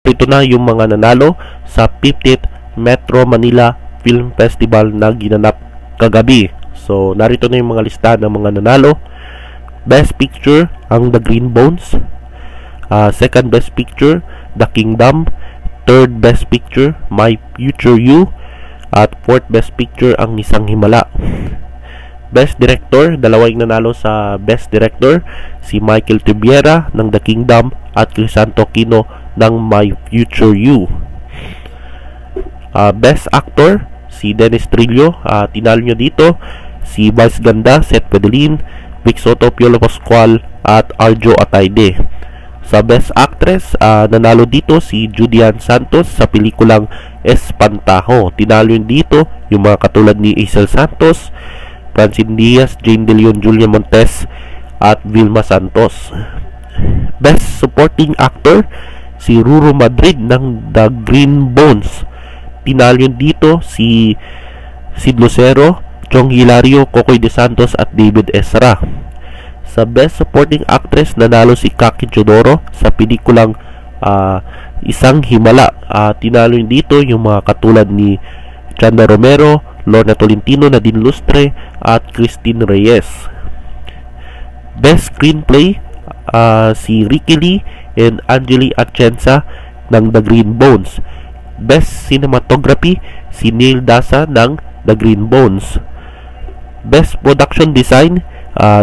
ito na yung mga nanalo sa 50th Metro Manila Film Festival na ginanap kagabi. So narito na yung mga lista ng mga nanalo. Best Picture ang The Green Bones, second Best Picture The Kingdom, third Best Picture My Future You, at fourth Best Picture ang Isang Himala. Best Director, dalawa yung nanalo sa Best Director, si Michael Tubiera ng The Kingdom at Crisanto Aquino ng My Future You. Best Actor, si Dennis Trillo, tinalo nyo dito si Vice Ganda, Seth Pedelin, Vic Soto, Piolo Pascual at Arjo Atayde. Sa Best Actress, nanalo dito si Judian Santos sa pelikulang Espantajo. Tinalo yun dito yung mga katulad ni Isel Santos, Francine Diaz, Jane De Leon, Julia Montes at Vilma Santos. Best Supporting Actor, si Ruro Madrid ng The Green Bones. Tinalo yun dito si Sid Lucero, Chong Hilario, Kokoy De Santos at David Ezra. Sa Best Supporting Actress, nanalo si Kaki Chodoro sa pelikulang Isang Himala. Tinalo yun dito yung mga katulad ni Chanda Romero, Lorna Tolentino, Nadine Lustre at Christine Reyes. Best Screenplay, si Ricky Lee and Angeli Atienza ng The Green Bones. Best Cinematography, si Neil Dasa ng The Green Bones. Best Production Design,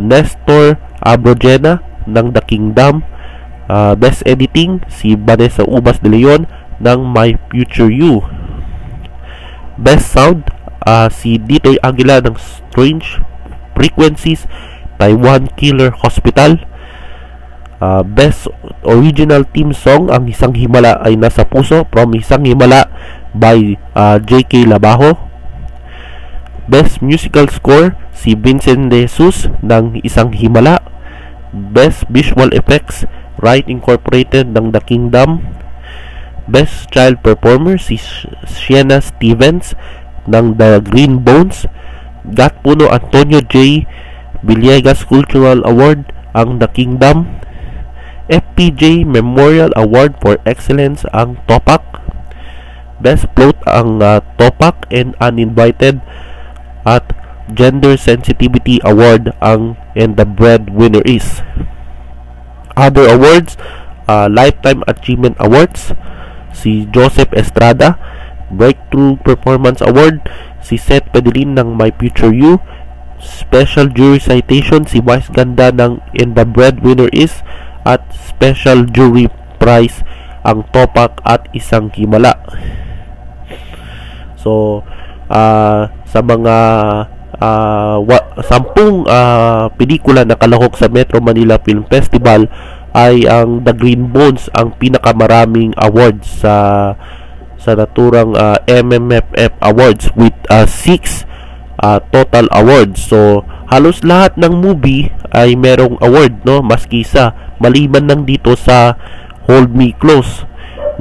Nestor Abrogena ng The Kingdom. Best Editing, si Vanessa Ubas de Leon ng My Future You. Best Sound, si Ditoy Aguila ng Strange Frequencies, Taiwan Killer Hospital. Best Original Theme Song, ang Isang Himala ay Nasa Puso from Isang Himala by J.K. Labajo. Best Musical Score, si Vincent De Jesus ng Isang Himala. Best Visual Effects, Right Incorporated ng The Kingdom. Best Child Performer, si Sienna Stevens ng The Green Bones. Gatpuno Antonio J. Villegas Cultural Award ang The Kingdom. FPJ Memorial Award for Excellence ang Topak. Best Float ang Topak and Uninvited. At Gender Sensitivity Award ang And the Breadwinner Is. Other awards, Lifetime Achievement Awards, si Joseph Estrada. Breakthrough Performance Award, si Seth Pedelin ng My Future You. Special Jury Citation, si Vice Ganda ng And the Breadwinner Is. At Special Jury Prize ang Topak at Isang Himala. So sa mga 10 pelikula na kalahok sa Metro Manila Film Festival, ay ang The Green Bones ang pinakamaraming awards sa naturang MMFF Awards with 6 total awards. So halos lahat ng movie ay merong award, no, maski sa maliban lang dito sa Hold Me Close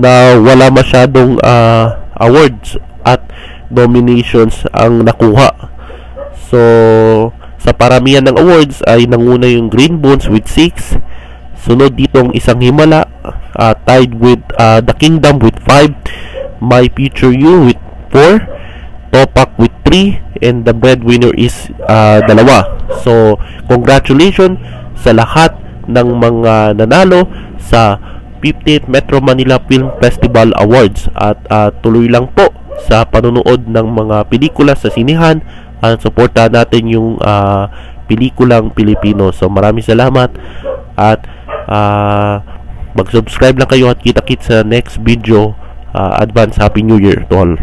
na wala masyadong awards at nominations ang nakuha. So sa paramihan ng awards ay nanguna yung Green Bones with 6. Sunod dito ang Isang Himala, tied with The Kingdom with 5, My Future You with 4, Topak with 3, and The Breadwinner Is 2. So congratulations sa lahat ng mga nanalo sa 50th Metro Manila Film Festival Awards. At tuloy lang po sa panonood ng mga pelikula sa sinihan at suportahan natin yung pelikulang Pilipino. So maraming salamat at mag-subscribe lang kayo at kita-kits sa next video. Advance Happy New Year to all.